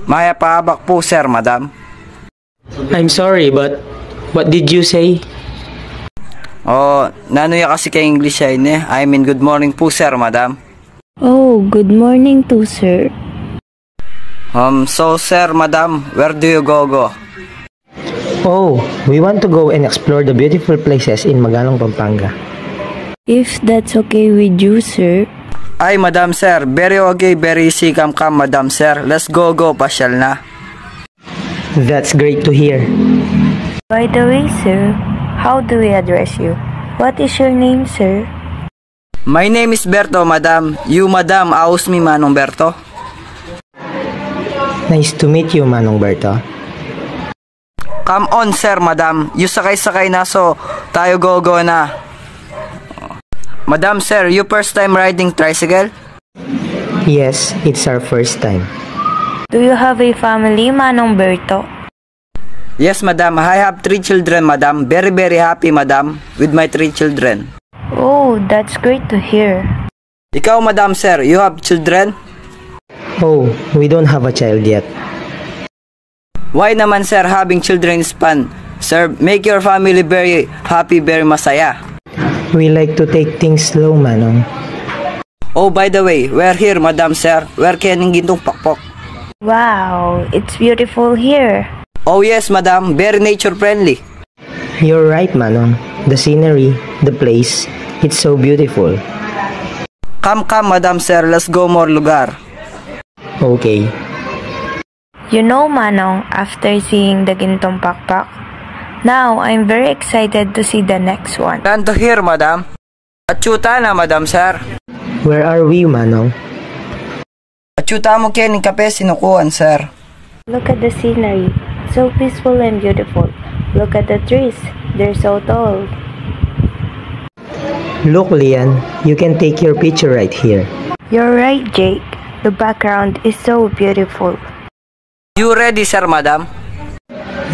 Mayapabak po, sir, madam. I'm sorry, but what did you say? Oh, nanoya kasi kay English ay ne. I mean, good morning po, sir, madam. Oh, good morning too, sir. So, sir, madam, where do you go? Oh, we want to go and explore the beautiful places in Magalong, Pampanga. If that's okay with you, sir. Ay, madam, sir, very okay, very easy, come, madam, sir. Let's go, pasyal na. That's great to hear. By the way, sir, how do we address you? What is your name, sir? My name is Berto, madam. You, madam, aus mi Manong Berto. Nice to meet you, Manong Berto. Come on, sir, madam. You sakay-sakay na, so tayo go na. Madam, sir, you first time riding tricycle? Yes, it's our first time. Do you have a family, Manong Berto? Yes, madam. I have 3 children, madam. Very, very happy, madam, with my 3 children. Oh, that's great to hear. Ikaw, madam, sir, you have children? Oh, we don't have a child yet. Why naman, sir, having children is fun? Sir, make your family very happy, very masaya. We like to take things slow, Manong. Oh, by the way, we're here, madam, sir. We're kening gintong pakpok. Wow, it's beautiful here. Oh, yes, madam. Very nature-friendly. You're right, Manong. The scenery, the place, it's so beautiful. Come, madam, sir. Let's go more lugar. Okay. You know, Manong, after seeing the Gintong Pakpak, now I'm very excited to see the next one. Plan to hear, madam. Achuta na, madam, sir. Where are we, Manong? Achuta mo kening kape sinukuan, sir. Look at the scenery, so peaceful and beautiful. Look at the trees, they're so tall. Look, Lian, you can take your picture right here. You're right, Jake. The background is so beautiful. You ready, sir, madam?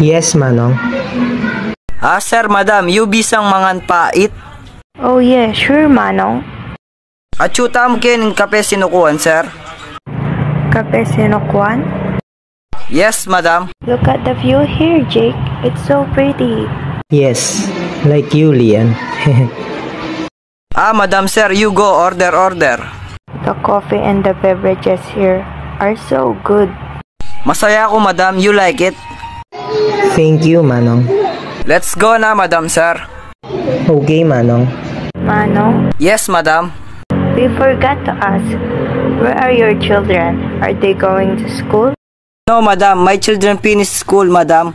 Yes, Manong. Sir, madam, you bisang mangan pait. Oh yeah, sure, Manong. Achuta mo kening kape sinukuan, sir. Kape Sinokwan? Yes, madam. Look at the view here, Jake. It's so pretty. Yes, like you, Lian. Madam, sir, you go order. The coffee and the beverages here are so good. Masaya ako, madam. You like it? Thank you, Manong. Let's go na, madam, sir. Okay, Manong. Manong, Yes, madam. we forgot to ask, where are your children? Are they going to school? No, madam. My children finished school, madam.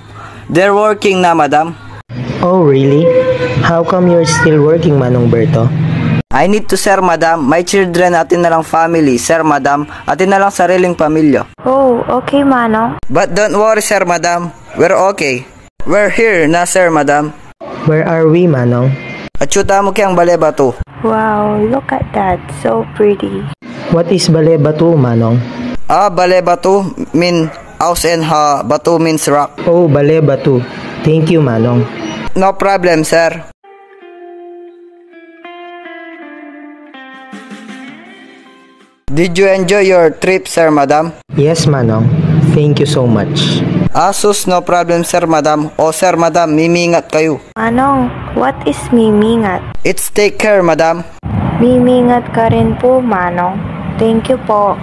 They're working na, madam. Oh, really? How come you're still working, Manong Berto? I need to, sir, madam. My children, atin na lang family, sir, madam. Atin na lang sariling pamilya. Oh, okay, Manong. But don't worry, sir, madam. We're okay. We're here na, sir, madam. Where are we, Manong? Achuta mo kayang baleba to. Wow, look at that. So pretty. What is Bale Batu, Manong? Baleba to mean house and batu means rock. Oh, Bale Batu. Thank you, Manong. No problem, sir. Did you enjoy your trip, sir, madam? Yes, Manong. Thank you so much. Sus, no problem, sir, madam. O, sir, madam, mimingat kayo. Manong, what is mimingat? It's take care, madam. Mimingat ka rin po, Manong. Thank you po.